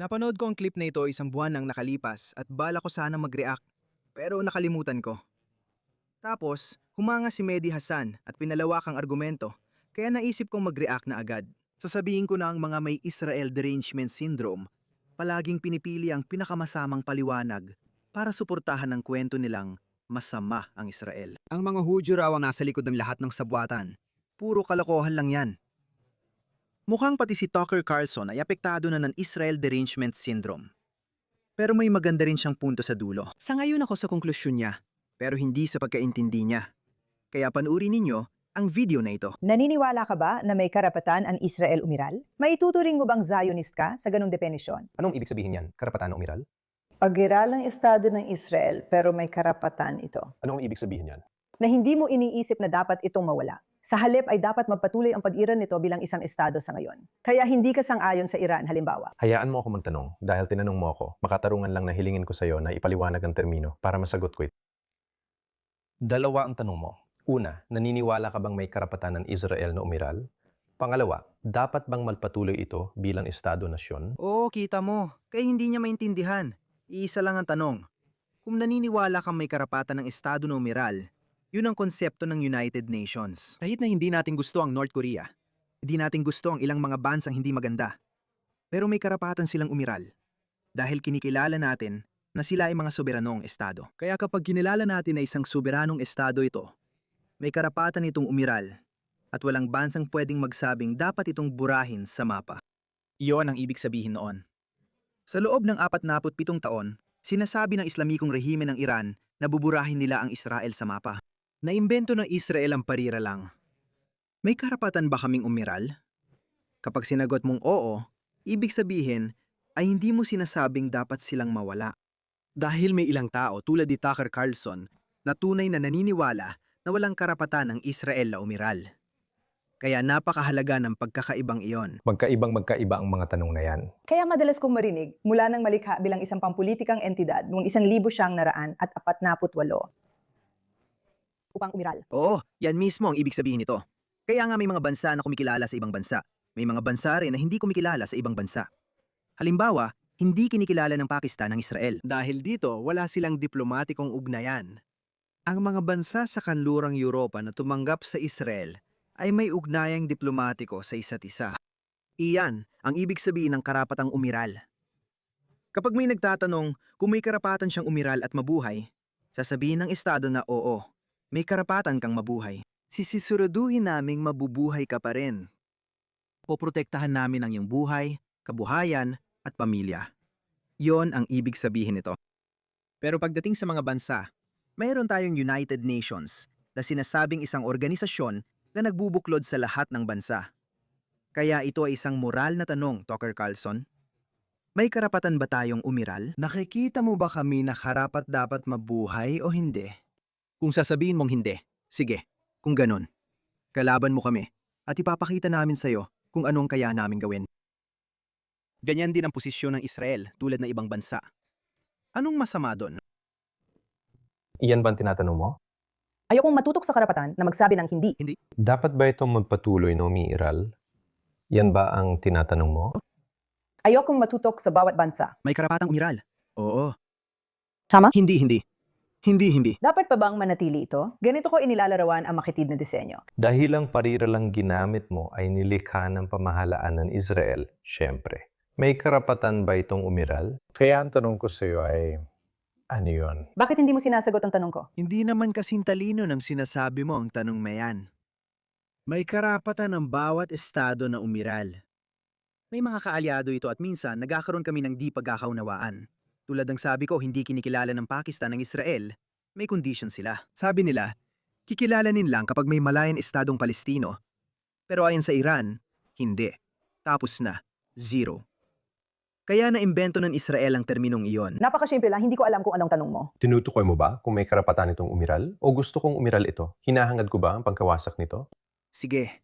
Napanood ko ang clip na ito isang buwan nang nakalipas at bala ko sana mag-react pero nakalimutan ko. Tapos, humanga si Mehdi Hassan at pinalawak ang argumento kaya naisip kong mag-react na agad. Sasabihin ko na ang mga may Israel derangement syndrome palaging pinipili ang pinakamasamang paliwanag para suportahan ang kwento nilang masama ang Israel. Ang mga Hudyo raw ang nasa likod ng lahat ng sabwatan. Puro kalokohan lang yan. Mukhang pati si Tucker Carlson ay apektado na ng Israel derangement syndrome. Pero may maganda rin siyang punto sa dulo. Sa ngayon ako sa konklusyon niya, pero hindi sa pagkaintindi niya. Kaya panuuri ninyo ang video na ito. Naniniwala ka ba na may karapatan ang Israel umiral? Maituturing mo bang Zionist ka sa ganong definisyon? Anong ibig sabihin yan? Karapatan na umiral? Pag-iral ang Estado ng Israel pero may karapatan ito. Anong ibig sabihin yan? Na hindi mo iniisip na dapat itong mawala. Sa halip ay dapat magpatuloy ang pag-iral nito bilang isang estado sa ngayon. Kaya hindi ka sang-ayon sa Iran halimbawa. Hayaan mo ako magtanong dahil tinanong mo ako. Makatarungan lang na hilingin ko sa iyo na ipaliwanag ang termino para masagot ko ito. Dalawa ang tanong mo. Una, naniniwala ka bang may karapatan ng Israel na umiral? Pangalawa, dapat bang magpatuloy ito bilang estado-nasyon? Oo, kita mo. Kaya hindi niya maintindihan. Iisa lang ang tanong. Kung naniniwala kang may karapatan ng estado na umiral, yun ang konsepto ng United Nations. Kahit na hindi natin gusto ang North Korea, hindi natin gusto ang ilang mga bansang hindi maganda. Pero may karapatan silang umiral. Dahil kinikilala natin na sila ay mga soberanong estado. Kaya kapag kinilala natin na isang soberanong estado ito, may karapatan itong umiral at walang bansang pwedeng magsabing dapat itong burahin sa mapa. Iyon ang ibig sabihin noon. Sa loob ng 47 taon, sinasabi ng Islamikong rehime ng Iran na buburahin nila ang Israel sa mapa. Naimbento ng Israel ang parira lang. May karapatan ba kaming umiral? Kapag sinagot mong oo, ibig sabihin ay hindi mo sinasabing dapat silang mawala. Dahil may ilang tao tulad ni Tucker Carlson na tunay na naniniwala na walang karapatan ng Israel na umiral. Kaya napakahalaga ng pagkakaibang iyon. Magkaiba ang mga tanong na yan. Kaya madalas kong marinig mula ng malikha bilang isang pampulitikang entidad noong 1948 upang umiral. Oo, yan mismo ang ibig sabihin nito. Kaya nga may mga bansa na kumikilala sa ibang bansa. May mga bansa rin na hindi kumikilala sa ibang bansa. Halimbawa, hindi kinikilala ng Pakistan ang Israel. Dahil dito, wala silang diplomatikong ugnayan. Ang mga bansa sa kanlurang Europa na tumanggap sa Israel ay may ugnayang diplomatiko sa isa't isa. Iyan ang ibig sabihin ng karapatang umiral. Kapag may nagtatanong kung may karapatan siyang umiral at mabuhay, sasabihin ng Estado na oo, may karapatan kang mabuhay. Sisisuraduhin naming mabubuhay ka pa rin. Poprotektahan namin ang iyong buhay, kabuhayan, at pamilya. Yon ang ibig sabihin nito. Pero pagdating sa mga bansa, mayroon tayong United Nations na sinasabing isang organisasyon na nagbubuklod sa lahat ng bansa. Kaya ito ay isang moral na tanong, Tucker Carlson. May karapatan ba tayong umiral? Nakikita mo ba kami na karapat dapat mabuhay o hindi? Kung sasabihin mong hindi, sige, kung ganun. Kalaban mo kami at ipapakita namin sa'yo kung anong kaya namin gawin. Ganyan din ang posisyon ng Israel tulad ng ibang bansa. Anong masama doon? Iyan ba ang tinatanong mo? Ayokong matutok sa karapatan na magsabi ng hindi. Dapat ba itong magpatuloy na umiiral? Yan ba ang tinatanong mo? Ayokong matutok sa bawat bansa. May karapatang umiral. Oo. Tama? Hindi. Dapat pa bang manatili ito? Ganito ko inilalarawan ang makitid na disenyo. Dahil ang parira lang ginamit mo ay nilikha ng pamahalaan ng Israel, syempre. May karapatan ba itong umiral? Kaya ang tanong ko sa iyo ay, ano yun? Bakit hindi mo sinasagot ang tanong ko? Hindi naman kasing talino ng sinasabi mo ang tanong na yan. May karapatan ng bawat estado na umiral. May mga kaalyado ito at minsan nagkakaroon kami ng di pagkakaunawaan. Tulad ng sabi ko, hindi kinikilala ng Pakistan ang Israel, may condition sila. Sabi nila, kikilalanin lang kapag may malayan estadong Palestino. Pero ayon sa Iran, hindi. Tapos na, zero. Kaya naimbento ng Israel ang terminong iyon. Napakasimple lang, hindi ko alam kung anong tanong mo. Tinutukoy mo ba kung may karapatan itong umiral? O gusto kong umiral ito? Hinahangad ko ba ang pagkawasak nito? Sige.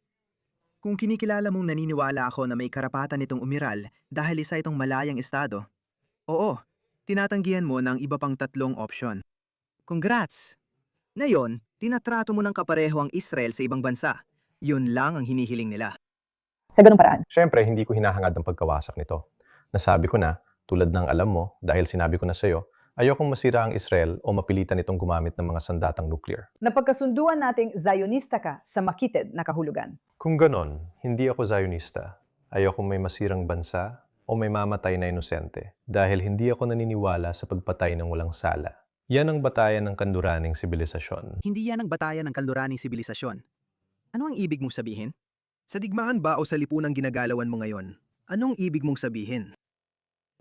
Kung kinikilala mong naniniwala ako na may karapatan itong umiral dahil isa itong malayang estado, oo, tinatanggihan mo ng iba pang tatlong opsyon. Congrats! Ngayon, tinatrato mo ng kapareho ang Israel sa ibang bansa. Yun lang ang hinihiling nila. Sa ganung paraan. Siyempre, hindi ko hinahangad ang pagkawasak nito. Nasabi ko na, Tulad ng alam mo, dahil sinabi ko na sa'yo, ayokong masira ang Israel o mapilitan itong gumamit ng mga sandatang nuclear. Napagkasunduan nating Zionista ka sa makitid na kahulugan. Kung ganon, hindi ako Zionista. Ayokong may masirang bansa o may mamatay na inosente dahil hindi ako naniniwala sa pagpatay ng walang sala. Yan ang batayan ng kanduraning sibilisasyon. Hindi yan ang batayan ng kaluraning sibilisasyon. Ano ang ibig mong sabihin? Sa digmaan ba o sa lipunang ginagalawan mo ngayon? Anong ibig mong sabihin?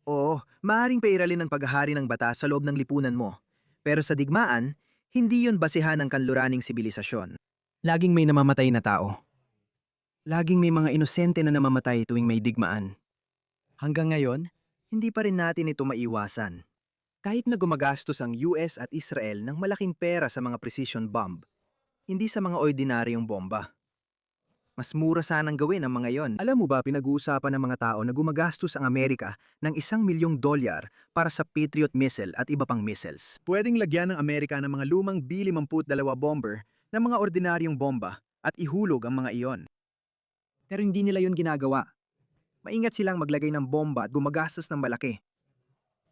Oo, maaaring pairalin ang paghahari ng batas sa loob ng lipunan mo. Pero sa digmaan, hindi yon basehan ng kanluraning sibilisasyon. Laging may namamatay na tao. Laging may mga inosente na namamatay tuwing may digmaan. Hanggang ngayon, hindi pa rin natin ito maiwasan. Kahit na gumagastos ang US at Israel ng malaking pera sa mga precision bomb, hindi sa mga ordinaryong bomba. Mas mura sanang gawin ang mga yon. Alam mo ba, pinag-uusapan ng mga tao na gumagastos ang Amerika ng $1 milyong para sa Patriot missile at iba pang missiles. Pwedeng lagyan ng Amerika ng mga lumang B-52 bomber ng mga ordinaryong bomba at ihulog ang mga iyon. Pero hindi nila yon ginagawa. Maingat silang maglagay ng bomba at gumagastos ng malaki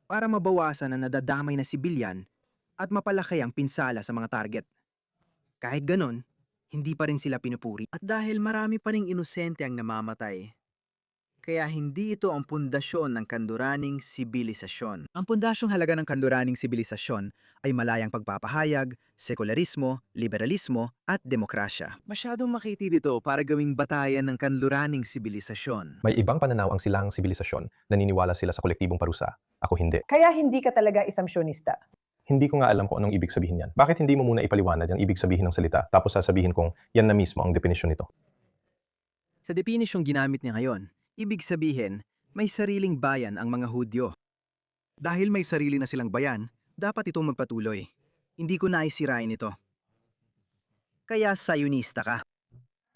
para mabawasan ang nadadamay na sibilyan at mapalaki ang pinsala sa mga target. Kahit ganon, hindi pa rin sila pinupuri. At dahil marami pa ring inosente ang namamatay, kaya hindi ito ang pundasyon ng kanduraning sibilisasyon. Ang pundasyong halaga ng kanduraning sibilisasyon ay malayang pagpapahayag, sekularismo, liberalismo at demokrasya. Masyadong makitid ito para gawing batayan ng kanduraning sibilisasyon. May ibang pananaw ang silang sibilisasyon, naniniwala sila sa kolektibong parusa. Ako hindi. Kaya hindi ka talaga isang sionista. Hindi ko nga alam kung anong ibig sabihin yan. Bakit hindi mo muna ipaliwanag ang ibig sabihin ng salita tapos sasabihin kong yan na mismo ang definisyon nito? Sa definisyong ginamit niya ngayon, ibig sabihin, may sariling bayan ang mga Hudyo. Dahil may sarili na silang bayan, dapat itong magpatuloy. Hindi ko naisirain ito. Kaya Zionista ka.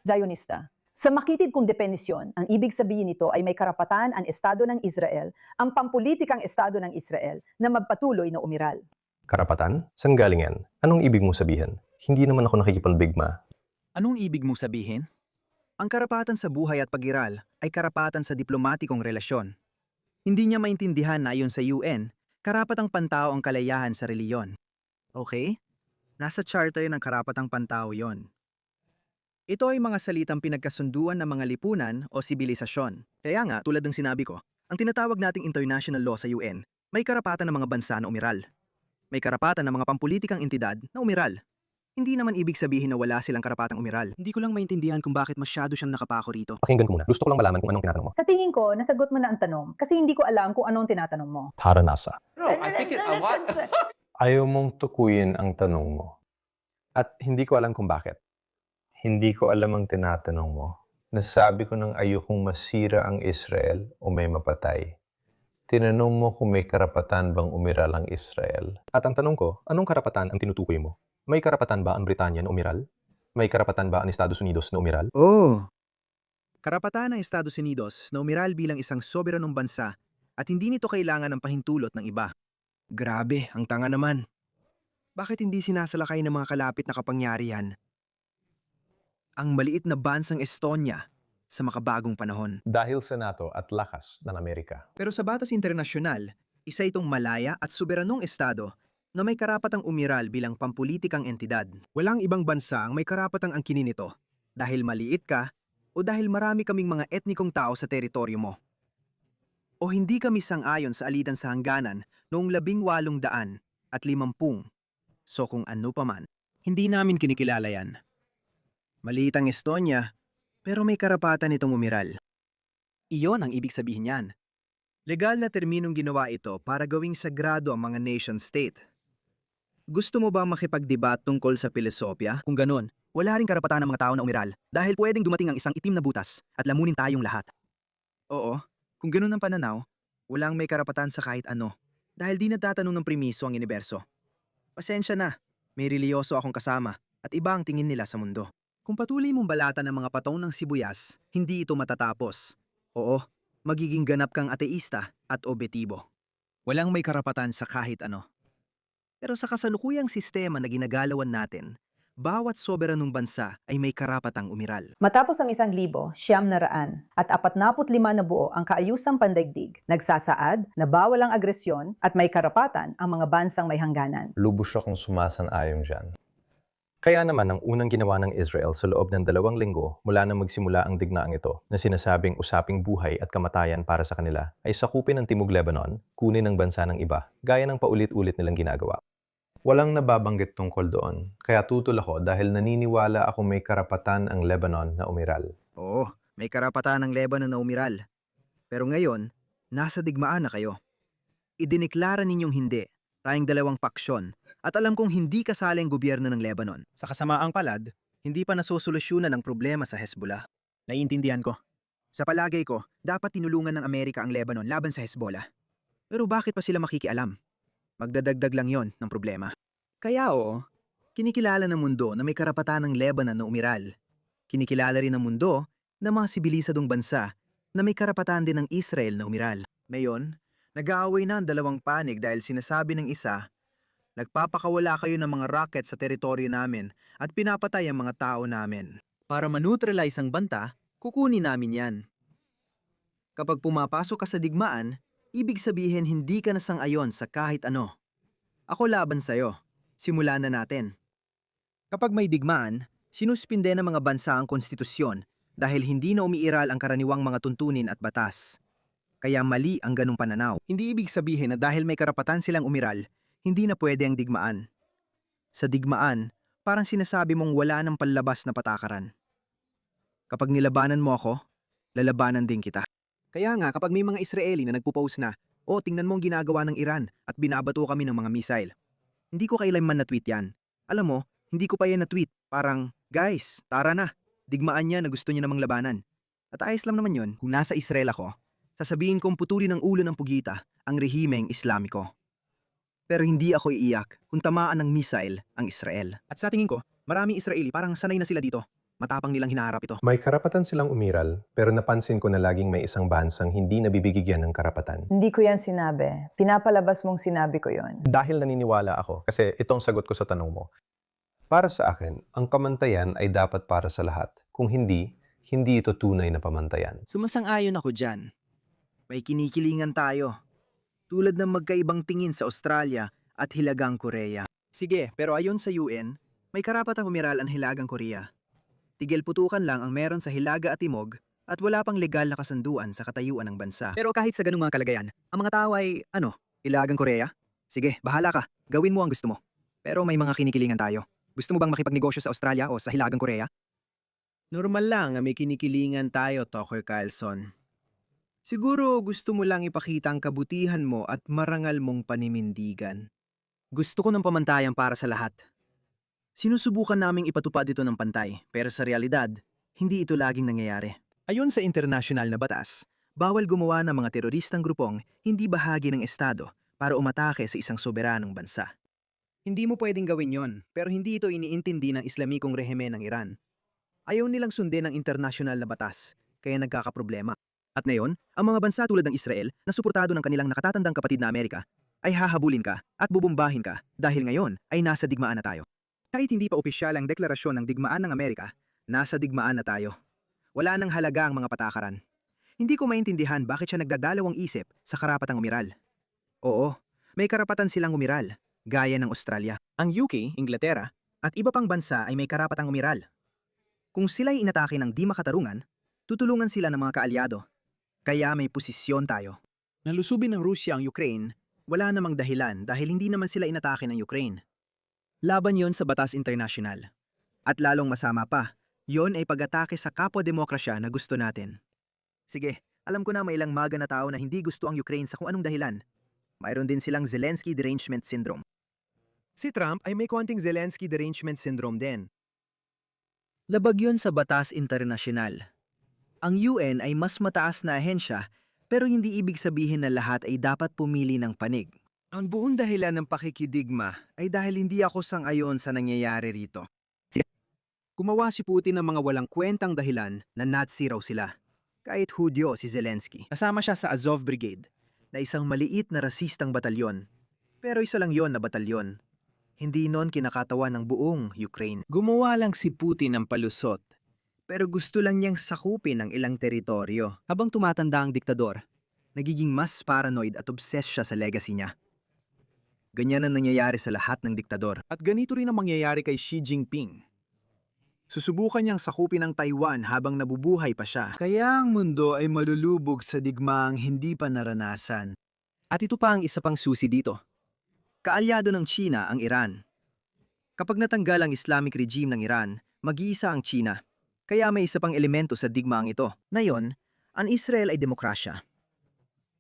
Zionista. Sa makitid kong definisyon, ang ibig sabihin nito ay may karapatan ang Estado ng Israel, ang pampulitikang Estado ng Israel, na magpatuloy na umiral. Karapatan? Saan galing yan? Anong ibig mong sabihin? Hindi naman ako nakikipagbigma. Anong ibig mong sabihin? Ang karapatan sa buhay at pag-iral ay karapatan sa diplomatikong relasyon. Hindi niya maintindihan na ayon sa UN, karapatang pantao ang kalayahan sa reliyon. Okay? Nasa charter ng karapatang pantao yon. Ito ay mga salitang pinagkasunduan ng mga lipunan o sibilisasyon. Kaya nga, tulad ng sinabi ko, ang tinatawag nating international law sa UN, may karapatan ng mga bansa na umiral. May karapatan ng mga pampulitikang entidad na umiral. Hindi naman ibig sabihin na wala silang karapatang umiral. Hindi ko lang maintindihan kung bakit masyado siyang nakapako rito. Pakinggan ko muna. Gusto ko lang malaman kung anong tinatanong mo. Sa tingin ko, nasagot mo na ang tanong kasi hindi ko alam kung anong tinatanong mo. Taranasa. No, I think it a lot. Ayaw mong tukuyin ang tanong mo. At hindi ko alam kung bakit. Hindi ko alam ang tinatanong mo. Nasabi ko nang ayokong masira ang Israel o may mapatay. Tinanong mo kung may karapatan bang umiral ang Israel. At ang tanong ko, anong karapatan ang tinutukoy mo? May karapatan ba ang Britanya na umiral? May karapatan ba ang Estados Unidos na umiral? Oh! Karapatan ng Estados Unidos na umiral bilang isang soberanong bansa at hindi nito kailangan ng pahintulot ng iba. Grabe, ang tanga naman. Bakit hindi sinasalakay ng mga kalapit na kapangyarihan ang maliit na bansang Estonia sa makabagong panahon? Dahil sa NATO at lakas ng Amerika. Pero sa batas internasyonal, isa itong malaya at soberanong estado na may karapatang umiral bilang pampulitikang entidad. Walang ibang bansa ang may karapatang angkinin ito dahil maliit ka o dahil marami kaming mga etnikong tao sa teritoryo mo. O hindi kami sang-ayon sa alitan sa hangganan noong 1850. So kung ano pa man, hindi namin kinikilala yan. Maliit ang Estonia, pero may karapatan itong umiral. Iyon ang ibig sabihin niyan. Legal na terminong ginawa ito para gawing sagrado ang mga nation-state. Gusto mo ba makipagdebat tungkol sa pilosopya? Kung ganon, wala ring karapatan ng mga tao na umiral dahil pwedeng dumating ang isang itim na butas at lamunin tayong lahat. Oo, kung ganon ang pananaw, walang may karapatan sa kahit ano dahil di natatanong ng primiso ang universo. Pasensya na, may reliyoso akong kasama at iba ang tingin nila sa mundo. Kung patuloy mong balatan ng mga patong ng sibuyas, hindi ito matatapos. Oo, magiging ganap kang ateista at obetibo. Walang may karapatan sa kahit ano. Pero sa kasalukuyang sistema na ginagalawan natin, bawat soberanong bansa ay may karapatang umiral. Matapos ang 1,000, 900 at 45 na buo ang kaayusang pandaigdig, nagsasaad na bawal ang agresyon at may karapatan ang mga bansang may hangganan. Lubos akong sumasang-ayon dyan. Kaya naman ang unang ginawa ng Israel sa loob ng 2 linggo mula nang magsimula ang digmaang ito na sinasabing usaping buhay at kamatayan para sa kanila ay sakupin ang Timog Lebanon, kunin ang bansa ng iba, gaya ng paulit-ulit nilang ginagawa. Walang nababanggit tungkol doon, kaya tutol ako dahil naniniwala ako may karapatan ang Lebanon na umiral. Oo, may karapatan ng Lebanon na umiral. Pero ngayon, nasa digmaan na kayo. Idineklara ninyong hindi, tayong 2 paksyon, at alam kong hindi kasali ang gobyerno ng Lebanon. Sa kasamaang palad, hindi pa nasosolusyonan ang problema sa Hezbollah. Naiintindihan ko. Sa palagay ko, dapat tinulungan ng Amerika ang Lebanon laban sa Hezbollah. Pero bakit pa sila makikialam? Magdadagdag lang yon ng problema. Kaya oo, kinikilala ng mundo na may karapatan ng Lebanon na umiral. Kinikilala rin ng mundo na mga sibilisadong bansa na may karapatan din ng Israel na umiral. Ngayon, nag-aaway na ang 2 panig dahil sinasabi ng isa, nagpapakawala kayo ng mga rocket sa teritoryo namin at pinapatay ang mga tao namin. Para maneutralize ang banta, kukunin namin yan. Kapag pumapasok ka sa digmaan, ibig sabihin hindi ka nasang-ayon sa kahit ano. Ako laban sa'yo. Simulan na natin. Kapag may digmaan, sinuspinde ng mga bansa ang konstitusyon dahil hindi na umiiral ang karaniwang mga tuntunin at batas. Kaya mali ang ganung pananaw. Hindi ibig sabihin na dahil may karapatan silang umiral, hindi na pwede ang digmaan. Sa digmaan, parang sinasabi mong wala ng panlabas na patakaran. Kapag nilabanan mo ako, lalabanan din kita. Kaya nga kapag may mga Israeli na nagpo-post na, "O, tingnan mo ang ginagawa ng Iran at binabato kami ng mga missile." Hindi ko kailanman na-tweet yan. Alam mo, hindi ko pa yan na-tweet. Parang, guys, tara na. Digmaan niya na gusto niya namang labanan. At ayos lang naman yun. Kung nasa Israel ako, sasabihin kong putulin ng ulo ng pugita ang rehimeng Islamiko. Pero hindi ako iiyak kung tamaan ng missile ang Israel. At sa tingin ko, maraming Israeli parang sanay na sila dito. Matapang nilang hinaharap ito. May karapatan silang umiral, pero napansin ko na laging may isang bansang hindi nabibigyan ng karapatan. Hindi ko yan sinabi. Pinapalabas mong sinabi ko yon. Dahil naniniwala ako, kasi itong sagot ko sa tanong mo. Para sa akin, ang kamantayan ay dapat para sa lahat. Kung hindi, hindi ito tunay na pamantayan. Sumasang-ayon ako dyan. May kinikilingan tayo. Tulad ng magkaibang tingin sa Australia at Hilagang Korea. Sige, pero ayon sa UN, may karapatang umiral ang Hilagang Korea. Tigil putukan lang ang meron sa Hilaga at Timog at wala pang legal na kasunduan sa katayuan ng bansa. Pero kahit sa ganung mga kalagayan, ang mga tao ay, Hilagang Korea? Sige, bahala ka. Gawin mo ang gusto mo. Pero may mga kinikilingan tayo. Gusto mo bang makipagnegosyo sa Australia o sa Hilagang Korea? Normal lang na may kinikilingan tayo, Tucker Carlson. Siguro gusto mo lang ipakita ang kabutihan mo at marangal mong paninindigan. Gusto ko ng pamantayan para sa lahat. Sinusubukan naming ipatupad ito ng pantay, pero sa realidad, hindi ito laging nangyayari. Ayon sa internasyonal na batas, bawal gumawa ng mga teroristang grupong hindi bahagi ng estado para umatake sa isang soberanong bansa. Hindi mo pwedeng gawin yon, pero hindi ito iniintindi ng Islamikong rehime ng Iran. Ayaw nilang sundin ang internasyonal na batas, kaya nagkakaproblema. At ngayon, ang mga bansa tulad ng Israel na suportado ng kanilang nakatatandang kapatid na Amerika ay hahabulin ka at bubumbahin ka dahil ngayon ay nasa digmaan na tayo. Kahit hindi pa opisyal ang deklarasyon ng digmaan ng Amerika, nasa digmaan na tayo. Wala nang halaga ang mga patakaran. Hindi ko maintindihan bakit siya nagdadalawang isip sa karapatang umiral. Oo, may karapatan silang umiral, gaya ng Australia. Ang UK, Inglaterra, at iba pang bansa ay may karapatang umiral. Kung sila'y inatake ng di makatarungan, tutulungan sila ng mga kaalyado. Kaya may posisyon tayo. Nalusubin ng Rusya ang Ukraine, wala namang dahilan dahil hindi naman sila inatake ng Ukraine. Laban yon sa batas internasyonal. At lalong masama pa, yon ay pag-atake sa kapwa-demokrasya na gusto natin. Sige, alam ko na may ilang maga na tao na hindi gusto ang Ukraine sa kung anong dahilan. Mayroon din silang Zelensky Derangement Syndrome. Si Trump ay may konting Zelensky Derangement Syndrome din. Labag yon sa batas internasyonal. Ang UN ay mas mataas na ahensya pero hindi ibig sabihin na lahat ay dapat pumili ng panig. Ang buong dahilan ng pakikidigma ay dahil hindi ako sang-ayon sa nangyayari rito. Gumawa si Putin ng mga walang kwentang dahilan na Nazi raw sila. Kahit Hudyo si Zelensky. Kasama siya sa Azov Brigade, na isang maliit na rasistang batalyon. Pero isa lang yon na batalyon. Hindi nun kinakatawan ng buong Ukraine. Gumawa lang si Putin ng palusot, pero gusto lang niyang sakupin ang ilang teritoryo. Habang tumatanda ang diktador, nagiging mas paranoid at obsessed siya sa legacy niya. Ganyan ang nangyayari sa lahat ng diktador. At ganito rin ang mangyayari kay Xi Jinping. Susubukan niyang sakupin ang Taiwan habang nabubuhay pa siya. Kaya ang mundo ay malulubog sa digmaang hindi pa naranasan. At ito pa ang isa pang susi dito. Kaalyado ng China ang Iran. Kapag natanggal ang Islamic regime ng Iran, mag-iisa ang China. Kaya may isa pang elemento sa digmaang ito. Ngayon, ang Israel ay demokrasya.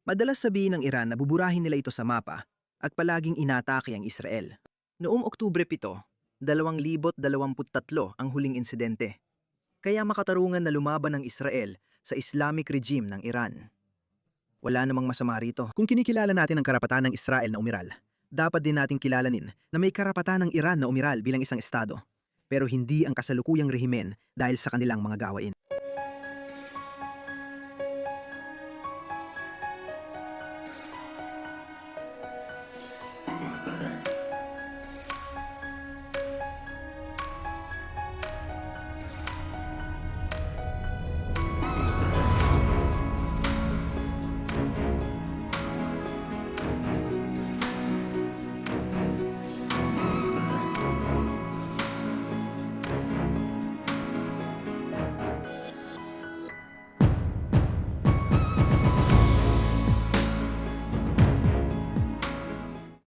Madalas sabihin ng Iran na buburahin nila ito sa mapa at palaging inatake ang Israel. Noong Oktubre 7, 2023 ang huling insidente. Kaya makatarungan na lumaban ng Israel sa Islamic regime ng Iran. Wala namang masama rito. Kung kinikilala natin ang karapatan ng Israel na umiral, dapat din nating kilalanin na may karapatan ng Iran na umiral bilang isang estado, pero hindi ang kasalukuyang rehimen dahil sa kanilang mga gawain.